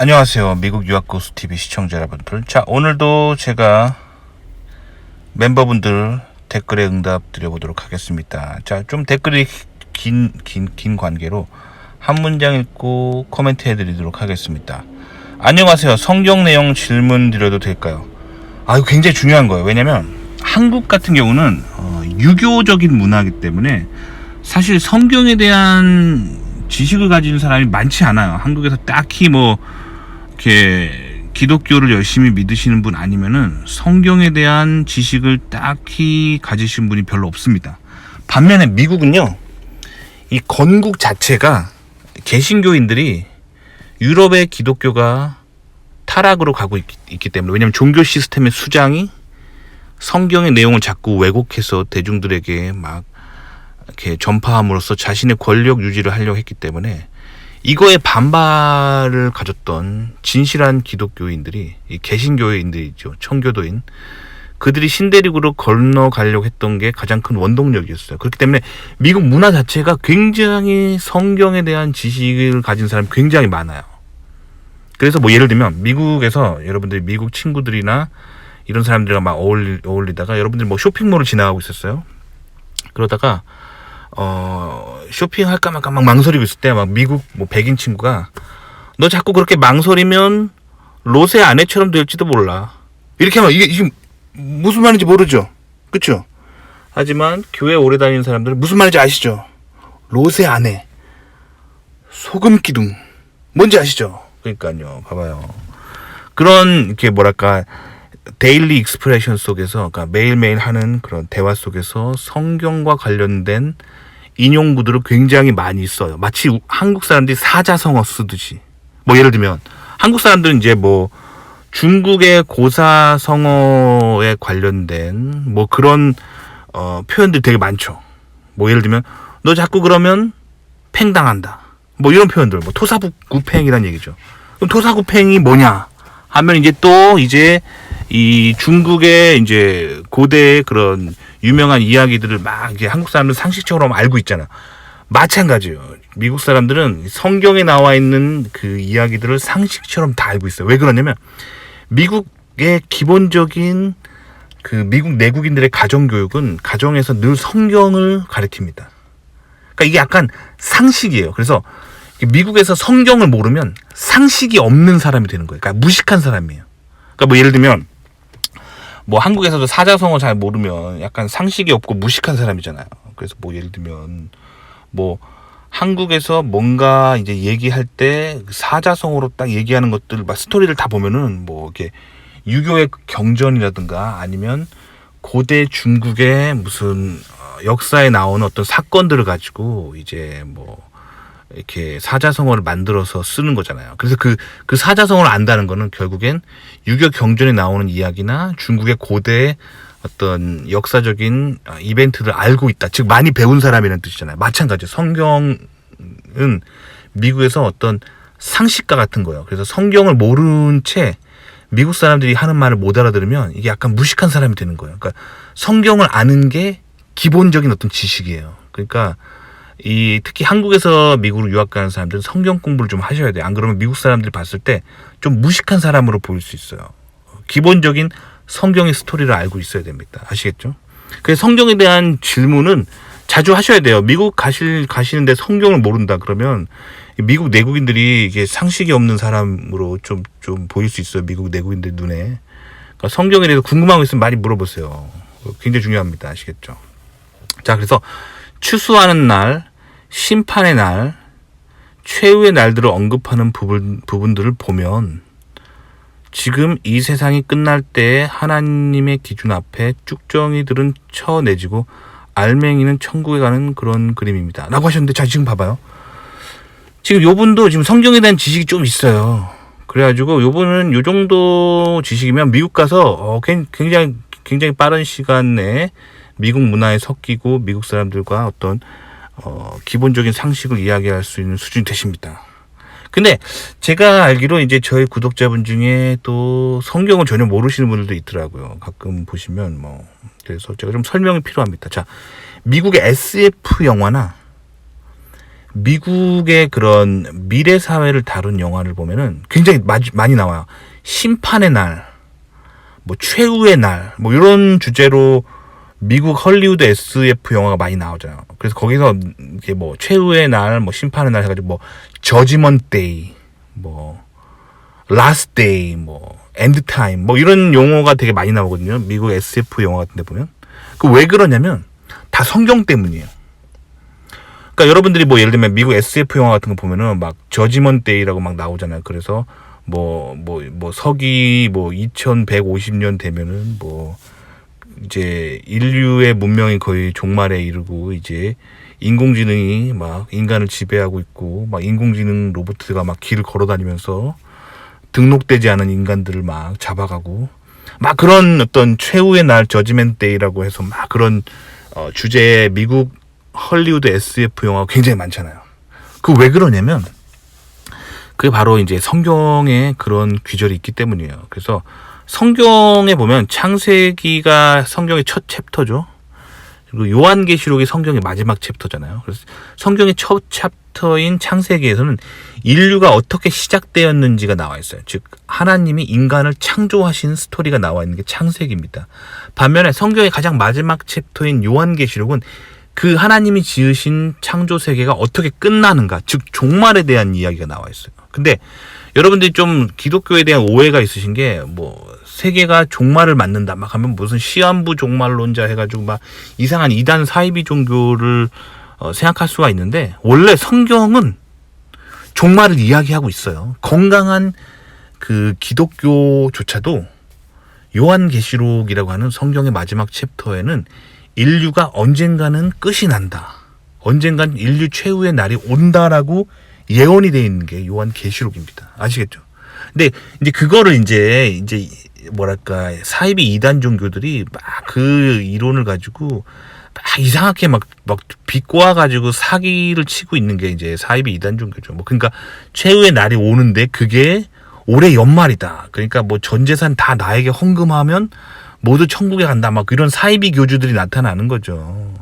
안녕하세요. 미국 유학고수TV 시청자 여러분들. 자, 오늘도 제가 멤버분들 댓글에 응답 드려보도록 하겠습니다. 자, 좀 댓글이 긴 관계로 한 문장 읽고 코멘트 해드리도록 하겠습니다. 안녕하세요. 성경 내용 질문 드려도 될까요? 이거 굉장히 중요한 거예요. 왜냐면 한국 같은 경우는 유교적인 문화이기 때문에 사실 성경에 대한 지식을 가진 사람이 많지 않아요. 한국에서 딱히 이렇게 기독교를 열심히 믿으시는 분 아니면은 성경에 대한 지식을 딱히 가지신 분이 별로 없습니다. 반면에 미국은요, 이 건국 자체가 개신교인들이 유럽의 기독교가 타락으로 가고 있기 때문에, 왜냐하면 종교 시스템의 수장이 성경의 내용을 자꾸 왜곡해서 대중들에게 막 이렇게 전파함으로써 자신의 권력 유지를 하려고 했기 때문에 이거에 반발을 가졌던 진실한 기독교인들이, 이 개신교인들이죠, 청교도인, 그들이 신대륙으로 건너가려고 했던 게 가장 큰 원동력이었어요. 그렇기 때문에 미국 문화 자체가 굉장히 성경에 대한 지식을 가진 사람이 굉장히 많아요. 그래서 예를 들면 미국에서 여러분들이 미국 친구들이나 이런 사람들이랑 막 어울리다가 여러분들이 쇼핑몰을 지나가고 있었어요. 그러다가 쇼핑할까 말까 막 망설이고 있을 때 막 미국 백인 친구가, 너 자꾸 그렇게 망설이면 롯의 아내처럼 될지도 몰라, 이렇게 하면 이게 지금 무슨 말인지 모르죠, 그쵸? 하지만 교회 오래 다니는 사람들은 무슨 말인지 아시죠? 롯의 아내, 소금 기둥, 뭔지 아시죠? 그러니까요, 봐봐요. 그런 이렇게 데일리 익스프레션 속에서, 그러니까 매일매일 하는 그런 대화 속에서 성경과 관련된 인용구들을 굉장히 많이 써요. 마치 한국 사람들이 사자성어 쓰듯이. 예를 들면 한국 사람들은 이제 중국의 고사성어에 관련된 그런 표현들이 되게 많죠. 예를 들면 너 자꾸 그러면 팽당한다, 이런 표현들, 토사구팽이란 얘기죠. 그럼 토사구팽이 뭐냐 하면 이제 이 중국의 이제 고대의 그런 유명한 이야기들을 막 이제 한국 사람들은 상식적으로 알고 있잖아. 마찬가지예요. 미국 사람들은 성경에 나와 있는 그 이야기들을 상식처럼 다 알고 있어요. 왜 그러냐면 미국의 기본적인 그 미국 내국인들의 가정교육은 가정에서 늘 성경을 가르칩니다. 그러니까 이게 약간 상식이에요. 그래서 미국에서 성경을 모르면 상식이 없는 사람이 되는 거예요. 그러니까 무식한 사람이에요. 그러니까 예를 들면 한국에서도 사자성어 잘 모르면 약간 상식이 없고 무식한 사람이잖아요. 그래서 예를 들면 한국에서 뭔가 이제 얘기할 때 사자성어로 딱 얘기하는 것들, 스토리를 다 보면은 이렇게 유교의 경전이라든가 아니면 고대 중국의 무슨 역사에 나오는 어떤 사건들을 가지고 이제 이렇게 사자성어를 만들어서 쓰는 거잖아요. 그래서 그 사자성어를 안다는 거는 결국엔 유교 경전에 나오는 이야기나 중국의 고대의 어떤 역사적인 이벤트를 알고 있다, 즉 많이 배운 사람이라는 뜻이잖아요. 마찬가지로 성경은 미국에서 어떤 상식가 같은 거예요. 그래서 성경을 모른 채 미국 사람들이 하는 말을 못 알아들으면 이게 약간 무식한 사람이 되는 거예요. 그러니까 성경을 아는 게 기본적인 어떤 지식이에요. 그러니까 특히 한국에서 미국으로 유학 가는 사람들은 성경 공부를 좀 하셔야 돼요. 안 그러면 미국 사람들이 봤을 때 좀 무식한 사람으로 보일 수 있어요. 기본적인 성경의 스토리를 알고 있어야 됩니다. 아시겠죠? 그래서 성경에 대한 질문은 자주 하셔야 돼요. 미국 가시는데 성경을 모른다 그러면 미국 내국인들이 이게 상식이 없는 사람으로 좀 보일 수 있어요. 미국 내국인들 눈에. 그러니까 성경에 대해서 궁금한 거 있으면 많이 물어보세요. 굉장히 중요합니다. 아시겠죠? 자, 그래서 추수하는 날, 심판의 날, 최후의 날들을 언급하는 부분들을 보면 지금 이 세상이 끝날 때 하나님의 기준 앞에 쭉정이들은 쳐내지고 알맹이는 천국에 가는 그런 그림입니다, 라고 하셨는데, 자, 지금 봐봐요. 지금 요분도 지금 성경에 대한 지식이 좀 있어요. 그래가지고 요분은 요 정도 지식이면 미국 가서 굉장히 빠른 시간 내에 미국 문화에 섞이고 미국 사람들과 어떤 기본적인 상식을 이야기할 수 있는 수준이 되십니다. 근데 제가 알기로 이제 저희 구독자분 중에 또 성경을 전혀 모르시는 분들도 있더라고요. 가끔 보시면 그래서 제가 좀 설명이 필요합니다. 자, 미국의 SF 영화나 미국의 그런 미래 사회를 다룬 영화를 보면은 굉장히 많이 나와요. 심판의 날, 뭐 최후의 날, 뭐 이런 주제로 미국 헐리우드 SF 영화가 많이 나오잖아요. 그래서 거기서 이제 뭐 최후의 날, 뭐 심판의 날 해가지고 뭐 저지먼트 데이, 뭐 라스트 데이, 뭐 엔드 타임, 뭐 이런 용어가 되게 많이 나오거든요. 미국 SF 영화 같은데 보면. 그 왜 그러냐면 다 성경 때문이에요. 그러니까 여러분들이 뭐 예를 들면 미국 SF 영화 같은 거 보면은 막 저지먼트 데이라고 막 나오잖아요. 그래서 뭐 서기 뭐 2150년 되면은 뭐 이제 인류의 문명이 거의 종말에 이르고 이제 인공지능이 막 인간을 지배하고 있고 막 인공지능 로봇가 막 길을 걸어 다니면서 등록되지 않은 인간들을 막 잡아가고 막 그런 어떤 최후의 날 저지먼트 데이라고 해서 막 그런 주제의 미국 헐리우드 SF 영화가 굉장히 많잖아요. 그 왜 그러냐면 그게 바로 이제 성경에 그런 귀절이 있기 때문이에요. 그래서 성경에 보면 창세기가 성경의 첫 챕터죠. 그리고 요한계시록이 성경의 마지막 챕터잖아요. 그래서 성경의 첫 챕터인 창세기에서는 인류가 어떻게 시작되었는지가 나와 있어요. 즉 하나님이 인간을 창조하신 스토리가 나와 있는 게 창세기입니다. 반면에 성경의 가장 마지막 챕터인 요한계시록은 그 하나님이 지으신 창조 세계가 어떻게 끝나는가, 즉 종말에 대한 이야기가 나와 있어요. 근데 여러분들이 좀 기독교에 대한 오해가 있으신 게 뭐 세계가 종말을 맞는다 막 하면 무슨 시한부 종말론자 해가지고 막 이상한 이단 사이비 종교를 생각할 수가 있는데 원래 성경은 종말을 이야기하고 있어요. 건강한 그 기독교조차도 요한계시록이라고 하는 성경의 마지막 챕터에는 인류가 언젠가는 끝이 난다. 언젠가는 인류 최후의 날이 온다라고 예언이 되어 있는 게 요한계시록입니다. 아시겠죠? 근데 이제 그거를 이제 뭐랄까 사이비 이단 종교들이 막 그 이론을 가지고 막 이상하게 막 비꼬아 가지고 사기를 치고 있는 게 이제 사이비 이단 종교죠. 뭐 그러니까 최후의 날이 오는데 그게 올해 연말이다. 그러니까 뭐 전 재산 다 나에게 헌금하면 모두 천국에 간다. 막 이런 사이비 교주들이 나타나는 거죠.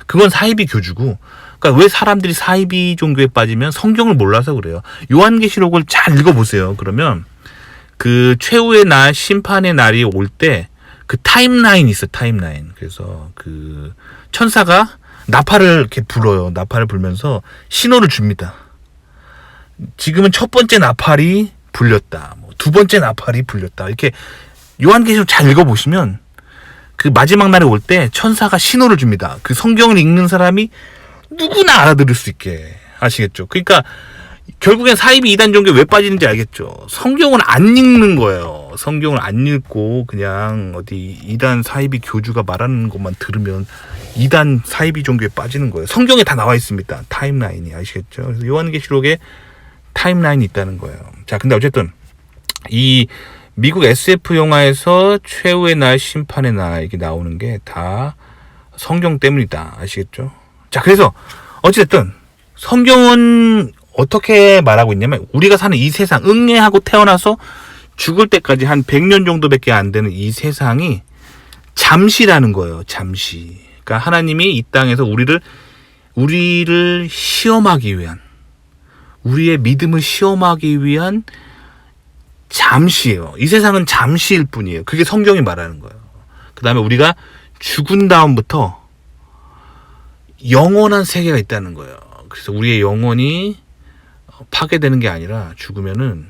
그건 사이비 교주고. 그러니까 왜 사람들이 사이비 종교에 빠지면 성경을 몰라서 그래요. 요한계시록을 잘 읽어보세요. 그러면 그 최후의 날, 심판의 날이 올 때 그 타임라인이 있어요. 타임라인. 그래서 그 천사가 나팔을 이렇게 불어요. 나팔을 불면서 신호를 줍니다. 지금은 첫 번째 나팔이 불렸다. 뭐 두 번째 나팔이 불렸다. 이렇게 요한계시록 잘 읽어보시면 그 마지막 날에 올 때 천사가 신호를 줍니다. 그 성경을 읽는 사람이 누구나 알아들을 수 있게. 아시겠죠? 그러니까 결국엔 사이비 이단 종교에 왜 빠지는지 알겠죠? 성경을 안 읽는 거예요. 성경을 안 읽고 그냥 어디 이단 사이비 교주가 말하는 것만 들으면 이단 사이비 종교에 빠지는 거예요. 성경에 다 나와 있습니다. 타임라인이. 아시겠죠? 그래서 요한계시록에 타임라인이 있다는 거예요. 자, 근데 어쨌든 이 미국 SF 영화에서 최후의 날, 심판의 날 이게 나오는 게 다 성경 때문이다. 아시겠죠? 자, 그래서 어쨌든 성경은 어떻게 말하고 있냐면 우리가 사는 이 세상, 응애하고 태어나서 죽을 때까지 한 100년 정도밖에 안 되는 이 세상이 잠시라는 거예요. 잠시. 그러니까 하나님이 이 땅에서 우리를 시험하기 위한, 우리의 믿음을 시험하기 위한 잠시예요. 이 세상은 잠시일 뿐이에요. 그게 성경이 말하는 거예요. 그 다음에 우리가 죽은 다음부터 영원한 세계가 있다는 거예요. 그래서 우리의 영혼이 파괴되는 게 아니라 죽으면은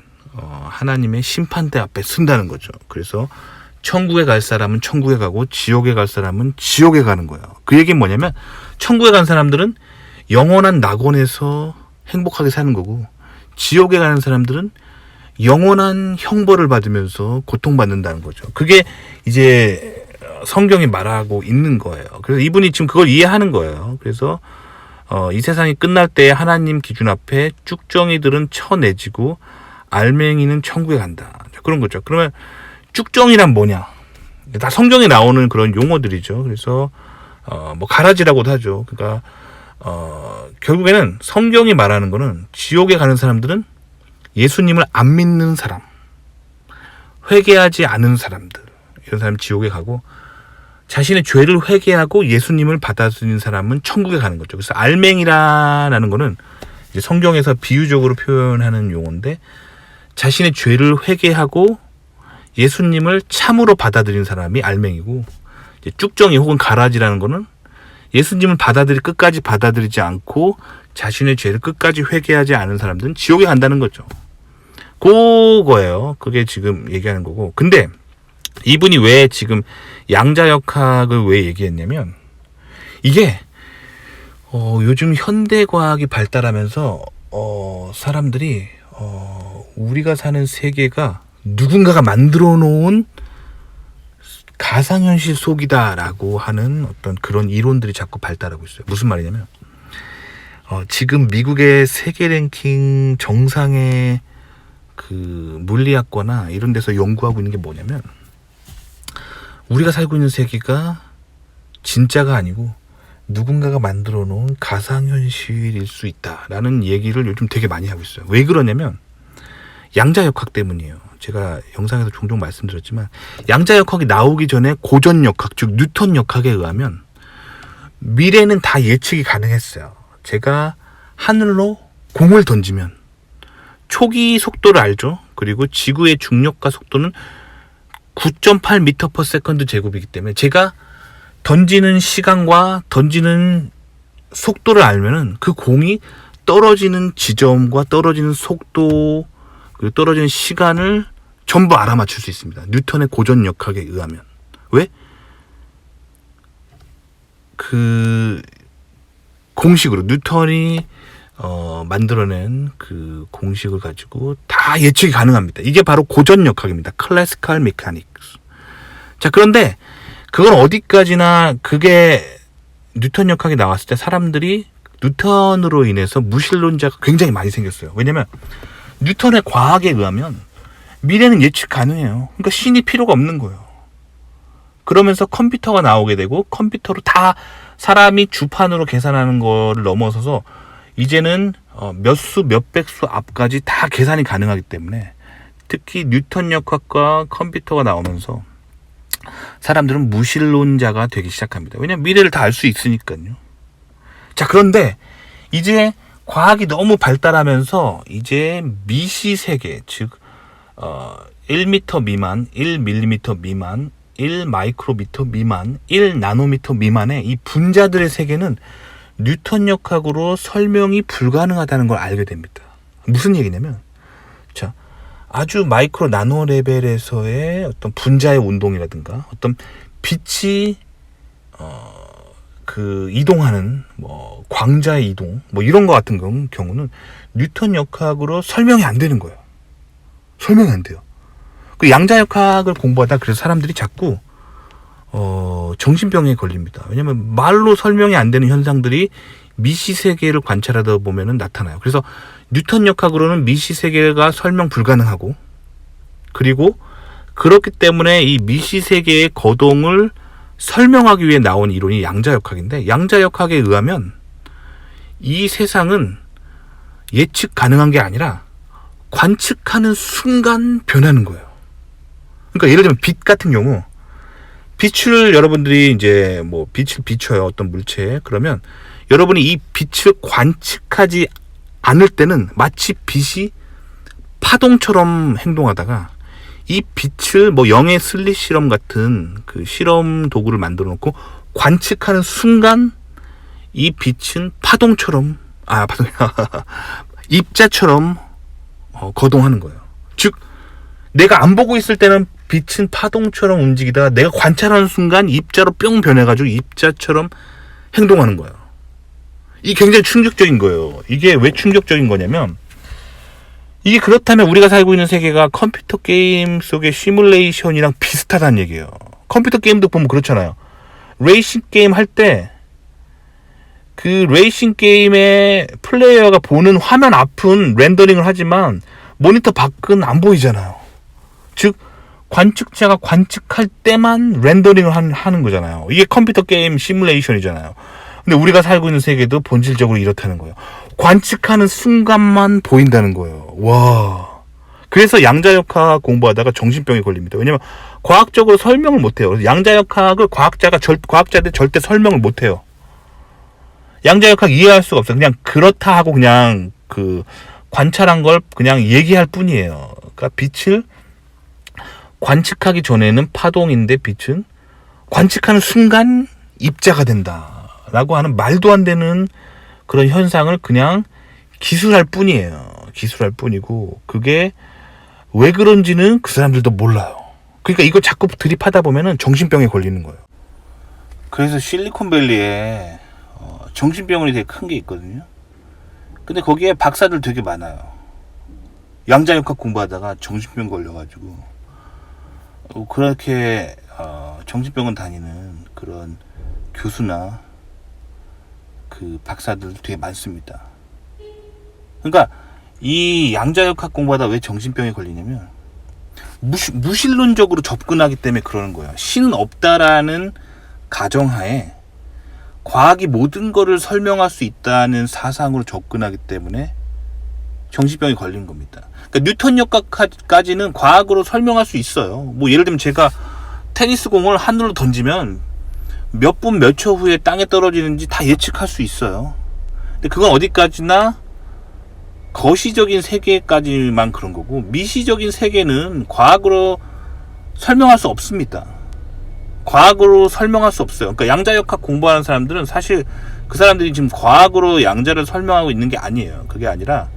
하나님의 심판대 앞에 쓴다는 거죠. 그래서 천국에 갈 사람은 천국에 가고 지옥에 갈 사람은 지옥에 가는 거예요. 그 얘기는 뭐냐면 천국에 간 사람들은 영원한 낙원에서 행복하게 사는 거고 지옥에 가는 사람들은 영원한 형벌을 받으면서 고통받는다는 거죠. 그게 이제 성경이 말하고 있는 거예요. 그래서 이분이 지금 그걸 이해하는 거예요. 그래서 이 세상이 끝날 때 하나님 기준 앞에 쭉정이들은 쳐내지고 알맹이는 천국에 간다. 그런 거죠. 그러면 쭉정이란 뭐냐? 다 성경에 나오는 그런 용어들이죠. 그래서 뭐 가라지라고도 하죠. 그러니까 결국에는 성경이 말하는 거는 지옥에 가는 사람들은 예수님을 안 믿는 사람, 회개하지 않은 사람들, 이런 사람이 지옥에 가고 자신의 죄를 회개하고 예수님을 받아들인 사람은 천국에 가는 거죠. 그래서 알맹이라는 거는 이제 성경에서 비유적으로 표현하는 용어인데, 자신의 죄를 회개하고 예수님을 참으로 받아들인 사람이 알맹이고, 이제 쭉정이 혹은 가라지라는 거는 예수님을 끝까지 받아들이지 않고 자신의 죄를 끝까지 회개하지 않은 사람들은 지옥에 간다는 거죠. 그거예요. 그게 지금 얘기하는 거고. 근데 이분이 왜 지금 양자역학을 왜 얘기했냐면, 이게 요즘 현대과학이 발달하면서 사람들이 우리가 사는 세계가 누군가가 만들어 놓은 가상현실 속이다라고 하는 어떤 그런 이론들이 자꾸 발달하고 있어요. 무슨 말이냐면, 지금 미국의 세계 랭킹 정상의 그 물리학과나 이런 데서 연구하고 있는 게 뭐냐면, 우리가 살고 있는 세계가 진짜가 아니고 누군가가 만들어 놓은 가상현실일 수 있다라는 얘기를 요즘 되게 많이 하고 있어요. 왜 그러냐면 양자역학 때문이에요. 제가 영상에서 종종 말씀드렸지만, 양자역학이 나오기 전에 고전역학, 즉 뉴턴 역학에 의하면 미래는 다 예측이 가능했어요. 제가 하늘로 공을 던지면 초기 속도를 알죠. 그리고 지구의 중력과 속도는 9.8m/s 제곱이기 때문에 제가 던지는 시간과 던지는 속도를 알면은 그 공이 떨어지는 지점과 떨어지는 속도, 그리고 떨어지는 시간을 전부 알아맞힐 수 있습니다. 뉴턴의 고전역학에 의하면. 왜? 그 공식으로 뉴턴이 만들어낸 그 공식을 가지고 다 예측이 가능합니다. 이게 바로 고전역학입니다. 클래시컬 메카닉스. 자, 그런데 그건 어디까지나, 그게 뉴턴 역학이 나왔을 때 사람들이 뉴턴으로 인해서 무신론자가 굉장히 많이 생겼어요. 왜냐면 뉴턴의 과학에 의하면 미래는 예측 가능해요. 그러니까 신이 필요가 없는 거예요. 그러면서 컴퓨터가 나오게 되고, 컴퓨터로 다 사람이 주판으로 계산하는 거를 넘어서서 이제는 몇 수, 몇백 수 앞까지 다 계산이 가능하기 때문에, 특히 뉴턴 역학과 컴퓨터가 나오면서 사람들은 무신론자가 되기 시작합니다. 왜냐면 미래를 다 알 수 있으니까요. 자, 그런데 이제 과학이 너무 발달하면서 이제 미시 세계, 즉 1m 미만, 1mm 미만, 1마이크로미터 미만, 1나노미터 미만의 이 분자들의 세계는 뉴턴 역학으로 설명이 불가능하다는 걸 알게 됩니다. 무슨 얘기냐면, 자, 아주 마이크로 나노 레벨에서의 어떤 분자의 운동이라든가 어떤 빛이 그 이동하는 뭐 광자의 이동 뭐 이런 거 같은 경우는 뉴턴 역학으로 설명이 안 되는 거예요. 설명이 안 돼요. 그 양자역학을 공부하다 그래서 사람들이 자꾸 정신병에 걸립니다. 왜냐면 말로 설명이 안 되는 현상들이 미시 세계를 관찰하다 보면은 나타나요. 그래서 뉴턴 역학으로는 미시 세계가 설명 불가능하고, 그리고 그렇기 때문에 이 미시 세계의 거동을 설명하기 위해 나온 이론이 양자역학인데, 양자역학에 의하면 이 세상은 예측 가능한 게 아니라 관측하는 순간 변하는 거예요. 그러니까 예를 들면 빛 같은 경우, 빛을 여러분들이 이제 뭐 빛을 비춰요, 어떤 물체에. 그러면 여러분이 이 빛을 관측하지 않을 때는 마치 빛이 파동처럼 행동하다가, 이 빛을 뭐 영의 슬릿 실험 같은 그 실험 도구를 만들어 놓고 관측하는 순간 이 빛은 파동처럼 입자처럼 거동하는 거예요. 즉 내가 안 보고 있을 때는 빛은 파동처럼 움직이다가 내가 관찰하는 순간 입자로 뿅 변해가지고 입자처럼 행동하는 거예요. 이게 굉장히 충격적인 거예요. 이게 왜 충격적인 거냐면, 이게 그렇다면 우리가 살고 있는 세계가 컴퓨터 게임 속의 시뮬레이션이랑 비슷하다는 얘기예요. 컴퓨터 게임도 보면 그렇잖아요. 레이싱 게임 할 때 그 레이싱 게임의 플레이어가 보는 화면 앞은 렌더링을 하지만 모니터 밖은 안 보이잖아요. 즉 관측자가 관측할 때만 렌더링을 하는 거잖아요. 이게 컴퓨터 게임 시뮬레이션이잖아요. 근데 우리가 살고 있는 세계도 본질적으로 이렇다는 거예요. 관측하는 순간만 보인다는 거예요. 와. 그래서 양자역학 공부하다가 정신병에 걸립니다. 왜냐면 과학적으로 설명을 못해요. 양자역학을 과학자들 절대 설명을 못해요. 양자역학 이해할 수가 없어요. 그냥 그렇다 하고 그냥 그 관찰한 걸 그냥 얘기할 뿐이에요. 그러니까 빛을 관측하기 전에는 파동인데 빛은 관측하는 순간 입자가 된다라고 하는 말도 안 되는 그런 현상을 그냥 기술할 뿐이에요. 기술할 뿐이고 그게 왜 그런지는 그 사람들도 몰라요. 그러니까 이거 자꾸 드립하다 보면은 정신병에 걸리는 거예요. 그래서 실리콘밸리에 정신병원이 되게 큰 게 있거든요. 근데 거기에 박사들 되게 많아요. 양자역학 공부하다가 정신병 걸려가지고 그렇게 정신병원 다니는 그런 교수나 그 박사들 되게 많습니다. 그러니까 이 양자역학 공부하다 왜 정신병에 걸리냐면 무신론적으로 접근하기 때문에 그러는 거예요. 신은 없다라는 가정하에 과학이 모든 것을 설명할 수 있다는 사상으로 접근하기 때문에 정신병이 걸린 겁니다. 그러니까 뉴턴 역학까지는 과학으로 설명할 수 있어요. 뭐 예를 들면 제가 테니스 공을 하늘로 던지면 몇 분 몇 초 후에 땅에 떨어지는지 다 예측할 수 있어요. 근데 그건 어디까지나 거시적인 세계까지만 그런 거고 미시적인 세계는 과학으로 설명할 수 없습니다. 과학으로 설명할 수 없어요. 그러니까 양자역학 공부하는 사람들은 사실 그 사람들이 지금 과학으로 양자를 설명하고 있는 게 아니에요. 그게 아니라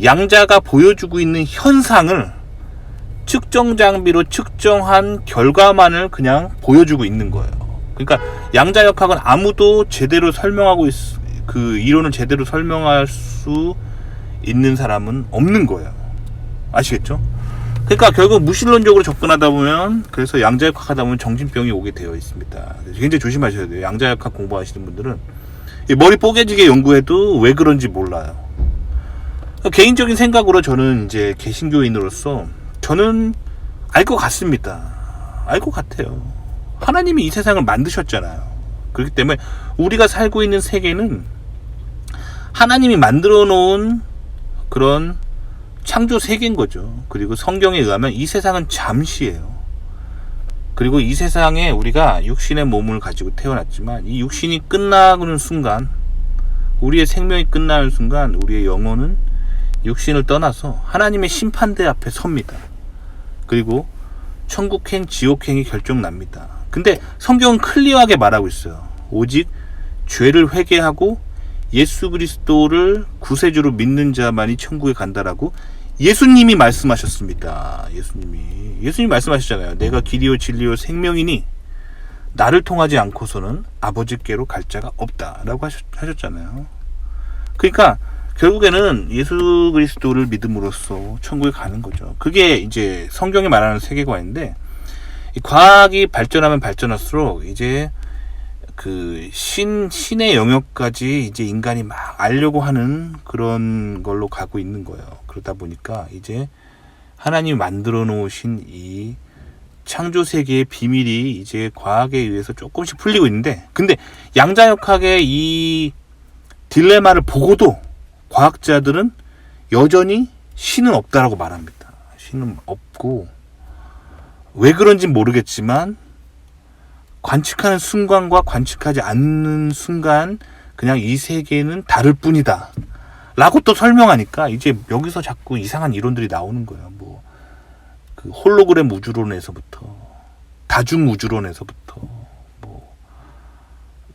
양자가 보여주고 있는 현상을 측정 장비로 측정한 결과만을 그냥 보여주고 있는 거예요. 그러니까 양자역학은 아무도 제대로 설명하고 그 이론을 제대로 설명할 수 있는 사람은 없는 거예요. 아시겠죠? 그러니까 결국 무신론적으로 접근하다 보면 그래서 양자역학 하다 보면 정신병이 오게 되어 있습니다. 굉장히 조심하셔야 돼요. 양자역학 공부하시는 분들은 머리 뽀개지게 연구해도 왜 그런지 몰라요. 개인적인 생각으로 저는 이제 개신교인으로서 저는 알 것 같습니다. 알 것 같아요. 하나님이 이 세상을 만드셨잖아요. 그렇기 때문에 우리가 살고 있는 세계는 하나님이 만들어 놓은 그런 창조 세계인 거죠. 그리고 성경에 의하면 이 세상은 잠시예요. 그리고 이 세상에 우리가 육신의 몸을 가지고 태어났지만 이 육신이 끝나는 순간, 우리의 생명이 끝나는 순간 우리의 영혼은 육신을 떠나서 하나님의 심판대 앞에 섭니다. 그리고 천국행, 지옥행이 결정납니다. 근데 성경은 클리어하게 말하고 있어요. 오직 죄를 회개하고 예수 그리스도를 구세주로 믿는 자만이 천국에 간다라고 예수님이 말씀하셨습니다. 예수님이 말씀하셨잖아요. 내가 길이요 진리요 생명이니 나를 통하지 않고서는 아버지께로 갈 자가 없다라고 하셨잖아요. 그러니까 결국에는 예수 그리스도를 믿음으로써 천국에 가는 거죠. 그게 이제 성경이 말하는 세계관인데, 이 과학이 발전하면 발전할수록 이제 그 신의 영역까지 이제 인간이 막 알려고 하는 그런 걸로 가고 있는 거예요. 그러다 보니까 이제 하나님이 만들어 놓으신 이 창조 세계의 비밀이 이제 과학에 의해서 조금씩 풀리고 있는데, 근데 양자역학의 이 딜레마를 보고도 과학자들은 여전히 신은 없다라고 말합니다. 신은 없고, 왜 그런지 모르겠지만 관측하는 순간과 관측하지 않는 순간 그냥 이 세계는 다를 뿐이다 라고 또 설명하니까 이제 여기서 자꾸 이상한 이론들이 나오는 거예요. 뭐 그 홀로그램 우주론에서부터 다중 우주론에서부터 뭐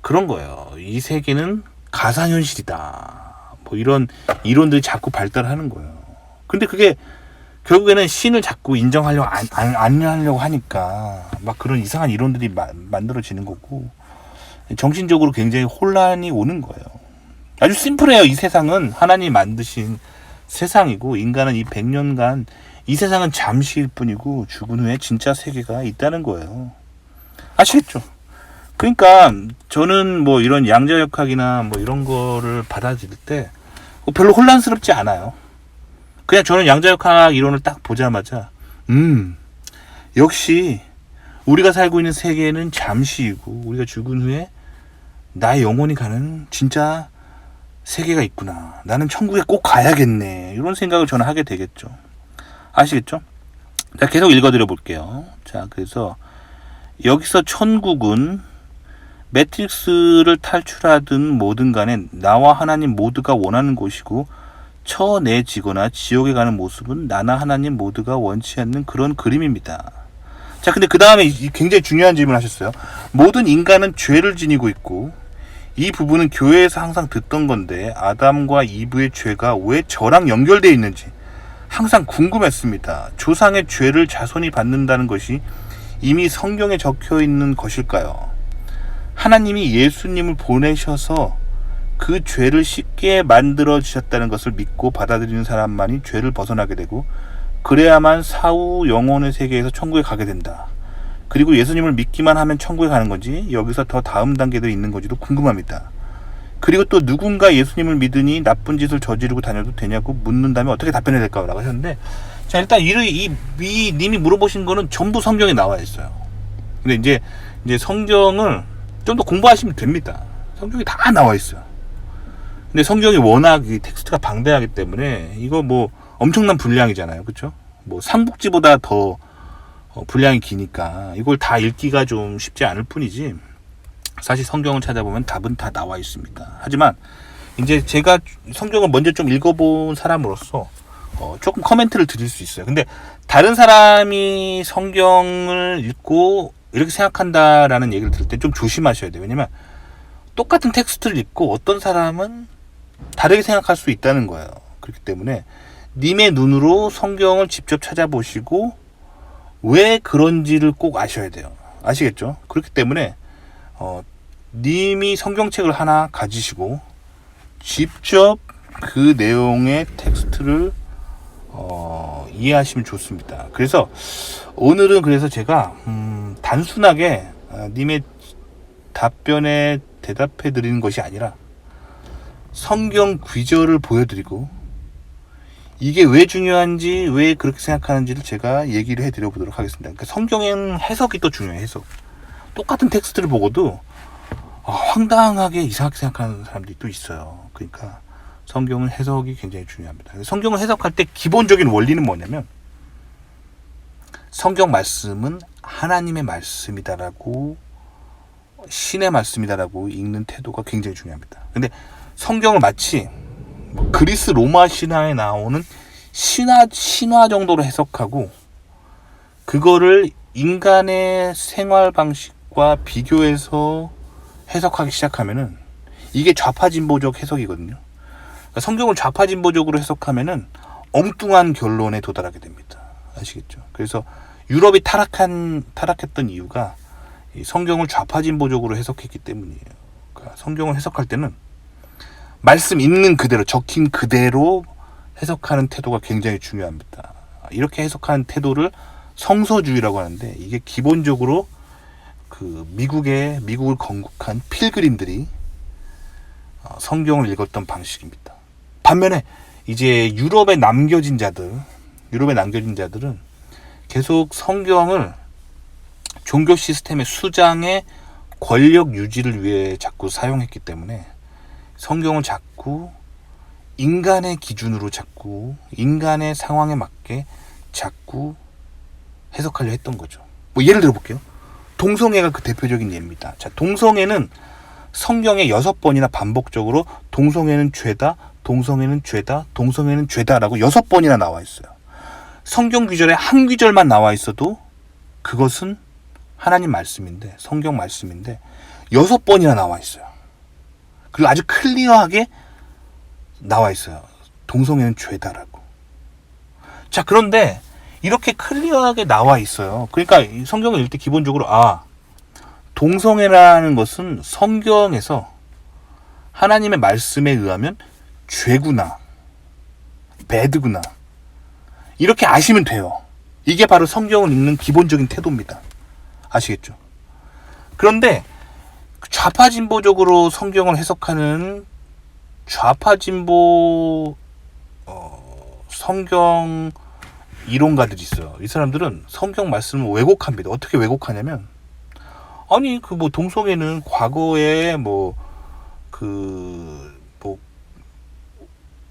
그런 거예요. 이 세계는 가상현실이다, 뭐 이런 이론들이 자꾸 발달하는 거예요. 근데 그게 결국에는 신을 자꾸 인정하려고 안 하려고 하니까 막 그런 이상한 이론들이 만들어지는 거고, 정신적으로 굉장히 혼란이 오는 거예요. 아주 심플해요. 이 세상은 하나님이 만드신 세상이고, 인간은 이 100년간 이 세상은 잠시일 뿐이고 죽은 후에 진짜 세계가 있다는 거예요. 아시겠죠? 그러니까 저는 뭐 이런 양자역학이나 뭐 이런 거를 받아들일 때 별로 혼란스럽지 않아요. 그냥 저는 양자역학 이론을 딱 보자마자 역시 우리가 살고 있는 세계는 잠시이고 우리가 죽은 후에 나의 영혼이 가는 진짜 세계가 있구나, 나는 천국에 꼭 가야겠네, 이런 생각을 저는 하게 되겠죠. 아시겠죠? 자, 계속 읽어드려 볼게요. 자, 그래서 여기서 천국은 매트릭스를 탈출하든 뭐든 간에 나와 하나님 모두가 원하는 곳이고 쳐내지거나 지옥에 가는 모습은 나나 하나님 모두가 원치 않는 그런 그림입니다. 자, 근데 그 다음에 굉장히 중요한 질문 하셨어요. 모든 인간은 죄를 지니고 있고, 이 부분은 교회에서 항상 듣던 건데 아담과 이브의 죄가 왜 저랑 연결되어 있는지 항상 궁금했습니다. 조상의 죄를 자손이 받는다는 것이 이미 성경에 적혀 있는 것일까요? 하나님이 예수님을 보내셔서 그 죄를 쉽게 만들어 주셨다는 것을 믿고 받아들이는 사람만이 죄를 벗어나게 되고, 그래야만 사후 영혼의 세계에서 천국에 가게 된다. 그리고 예수님을 믿기만 하면 천국에 가는 건지 여기서 더 다음 단계들이 있는 건지도 궁금합니다. 그리고 또 누군가 예수님을 믿으니 나쁜 짓을 저지르고 다녀도 되냐고 묻는다면 어떻게 답변해야 될까요? 라고 하셨는데, 자, 일단 이 님이 물어보신 거는 전부 성경에 나와 있어요. 근데 이제 성경을 좀 더 공부하시면 됩니다. 성경이 다 나와 있어요. 근데 성경이 워낙 이 텍스트가 방대하기 때문에 이거 뭐 엄청난 분량이잖아요. 그렇죠? 뭐 삼국지보다 더 분량이 기니까 이걸 다 읽기가 좀 쉽지 않을 뿐이지, 사실 성경을 찾아보면 답은 다 나와 있습니다. 하지만 이제 제가 성경을 먼저 좀 읽어본 사람으로서 조금 코멘트를 드릴 수 있어요. 근데 다른 사람이 성경을 읽고 이렇게 생각한다라는 얘기를 들을 때 좀 조심하셔야 돼요. 왜냐면 똑같은 텍스트를 읽고 어떤 사람은 다르게 생각할 수 있다는 거예요. 그렇기 때문에 님의 눈으로 성경을 직접 찾아보시고 왜 그런지를 꼭 아셔야 돼요. 아시겠죠? 그렇기 때문에 님이 성경책을 하나 가지시고 직접 그 내용의 텍스트를 이해하시면 좋습니다. 그래서 오늘은 제가 단순하게 님의 답변에 대답해 드리는 것이 아니라 성경 구절을 보여드리고 이게 왜 중요한지, 왜 그렇게 생각하는지를 제가 얘기를 해드려 보도록 하겠습니다. 그러니까 성경에는 해석이 또 중요해요. 해석. 똑같은 텍스트를 보고도 황당하게 이상하게 생각하는 사람들이 또 있어요. 그러니까 성경은 해석이 굉장히 중요합니다. 성경을 해석할 때 기본적인 원리는 뭐냐면, 성경 말씀은 하나님의 말씀이다라고, 신의 말씀이다라고 읽는 태도가 굉장히 중요합니다. 근데 성경을 마치 그리스 로마 신화에 나오는 신화 정도로 해석하고 그거를 인간의 생활 방식과 비교해서 해석하기 시작하면은 이게 좌파진보적 해석이거든요. 그러니까 성경을 좌파진보적으로 해석하면은 엉뚱한 결론에 도달하게 됩니다. 아시겠죠? 그래서 유럽이 타락했던 이유가 이 성경을 좌파진보적으로 해석했기 때문이에요. 그러니까 성경을 해석할 때는 말씀 있는 그대로, 적힌 그대로 해석하는 태도가 굉장히 중요합니다. 이렇게 해석하는 태도를 성서주의라고 하는데, 이게 기본적으로 그 미국을 건국한 필그림들이 성경을 읽었던 방식입니다. 반면에 이제 유럽에 남겨진 자들은 계속 성경을 종교 시스템의 수장의 권력 유지를 위해 자꾸 사용했기 때문에 성경을 자꾸 인간의 기준으로, 자꾸 인간의 상황에 맞게 자꾸 해석하려 했던 거죠. 뭐 예를 들어 볼게요. 동성애가 그 대표적인 예입니다. 자, 동성애는 성경에 6번이나 반복적으로 동성애는 죄다, 동성애는 죄다, 동성애는 죄다라고 6번이나 나와 있어요. 성경 구절에 한 구절만 나와 있어도 그것은 하나님 말씀인데, 성경 말씀인데 6번이나 나와 있어요. 그리고 아주 클리어하게 나와 있어요. 동성애는 죄다라고. 자, 그런데 이렇게 클리어하게 나와 있어요. 그러니까 성경을 읽을 때 기본적으로 동성애라는 것은 성경에서 하나님의 말씀에 의하면 죄구나, 배드구나, 이렇게 아시면 돼요. 이게 바로 성경을 읽는 기본적인 태도입니다. 아시겠죠? 그런데 좌파진보적으로 성경을 해석하는 좌파진보 성경 이론가들이 있어요. 이 사람들은 성경 말씀을 왜곡합니다. 어떻게 왜곡하냐면, 아니 동성애는 과거에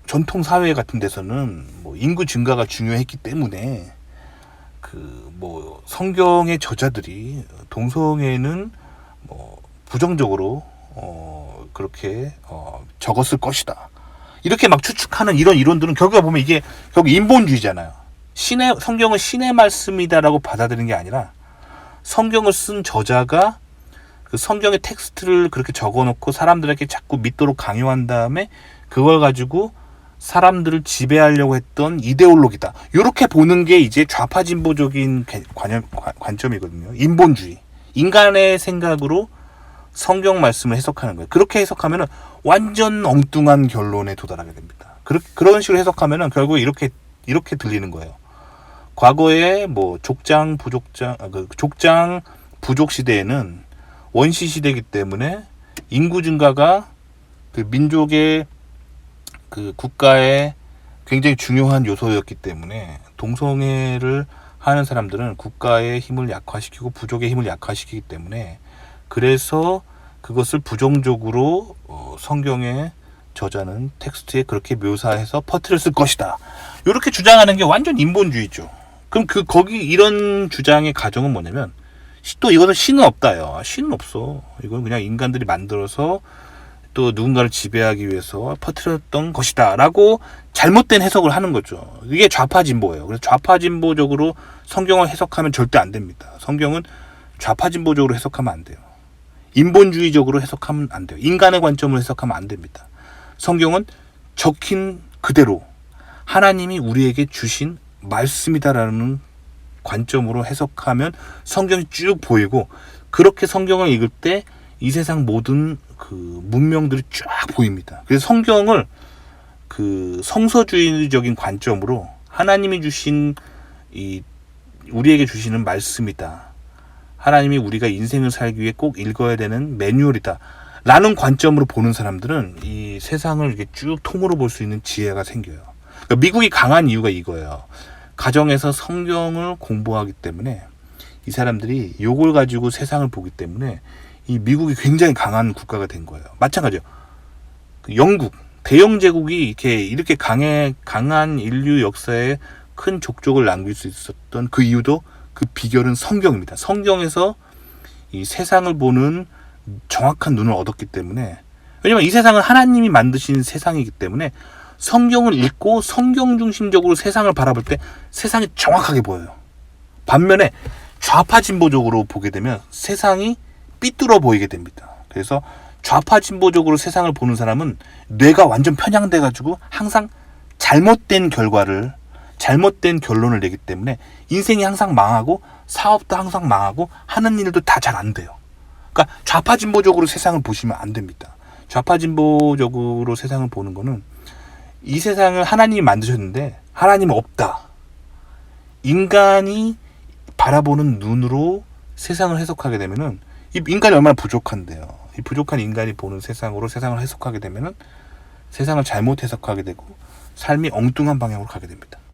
전통 사회 같은 데서는 인구 증가가 중요했기 때문에 성경의 저자들이 동성애는 부정적으로 그렇게 적었을 것이다, 이렇게 막 추측하는 이런 이론들은 결국에 보면 이게 결국 인본주의잖아요. 성경은 신의 말씀이다라고 받아들이는 게 아니라 성경을 쓴 저자가 그 성경의 텍스트를 그렇게 적어놓고 사람들에게 자꾸 믿도록 강요한 다음에 그걸 가지고 사람들을 지배하려고 했던 이데올로기다. 이렇게 보는 게 이제 좌파 진보적인 관점이거든요. 인본주의. 인간의 생각으로 성경 말씀을 해석하는 거예요. 그렇게 해석하면은 완전 엉뚱한 결론에 도달하게 됩니다. 그런 식으로 해석하면은 결국 이렇게 들리는 거예요. 과거에 뭐 족장 부족 시대에는 원시 시대이기 때문에 인구 증가가 그 민족의 그 국가의 굉장히 중요한 요소였기 때문에 동성애를 하는 사람들은 국가의 힘을 약화시키고 부족의 힘을 약화시키기 때문에 그래서 그것을 부정적으로 성경의 저자는 텍스트에 그렇게 묘사해서 퍼뜨렸을 것이다. 이렇게 주장하는 게 완전 인본주의죠. 그럼 거기 이런 주장의 가정은 뭐냐면 또 이거는 신은 없다요. 신은 없어. 이건 그냥 인간들이 만들어서 또 누군가를 지배하기 위해서 퍼뜨렸던 것이다 라고 잘못된 해석을 하는 거죠. 이게 좌파 진보예요. 그래서 좌파 진보적으로 성경을 해석하면 절대 안 됩니다. 성경은 좌파 진보적으로 해석하면 안 돼요. 인본주의적으로 해석하면 안 돼요. 인간의 관점으로 해석하면 안 됩니다. 성경은 적힌 그대로 하나님이 우리에게 주신 말씀이다라는 관점으로 해석하면 성경이 쭉 보이고, 그렇게 성경을 읽을 때 이 세상 모든 그 문명들이 쫙 보입니다. 그래서 성경을 그 성서주의적인 관점으로 하나님이 주신 우리에게 주시는 말씀이다. 하나님이 우리가 인생을 살기 위해 꼭 읽어야 되는 매뉴얼이다. 라는 관점으로 보는 사람들은 이 세상을 이렇게 쭉 통으로 볼 수 있는 지혜가 생겨요. 그러니까 미국이 강한 이유가 이거예요. 가정에서 성경을 공부하기 때문에 이 사람들이 요걸 가지고 세상을 보기 때문에 이 미국이 굉장히 강한 국가가 된 거예요. 마찬가지요. 영국, 대영 제국이 이렇게 강한 인류 역사에 큰 족적을 남길 수 있었던 그 이유도, 그 비결은 성경입니다. 성경에서 이 세상을 보는 정확한 눈을 얻었기 때문에, 왜냐면 이 세상은 하나님이 만드신 세상이기 때문에 성경을 읽고 성경 중심적으로 세상을 바라볼 때 세상이 정확하게 보여요. 반면에 좌파 진보적으로 보게 되면 세상이 삐뚤어 보이게 됩니다. 그래서 좌파 진보적으로 세상을 보는 사람은 뇌가 완전 편향돼 가지고 항상 잘못된 결론을 내기 때문에 인생이 항상 망하고 사업도 항상 망하고 하는 일도 다 잘 안 돼요. 그러니까 좌파 진보적으로 세상을 보시면 안 됩니다. 좌파 진보적으로 세상을 보는 거는 이 세상을 하나님이 만드셨는데 하나님은 없다. 인간이 바라보는 눈으로 세상을 해석하게 되면은 이 인간이 얼마나 부족한데요. 이 부족한 인간이 보는 세상으로 세상을 해석하게 되면은 세상을 잘못 해석하게 되고 삶이 엉뚱한 방향으로 가게 됩니다.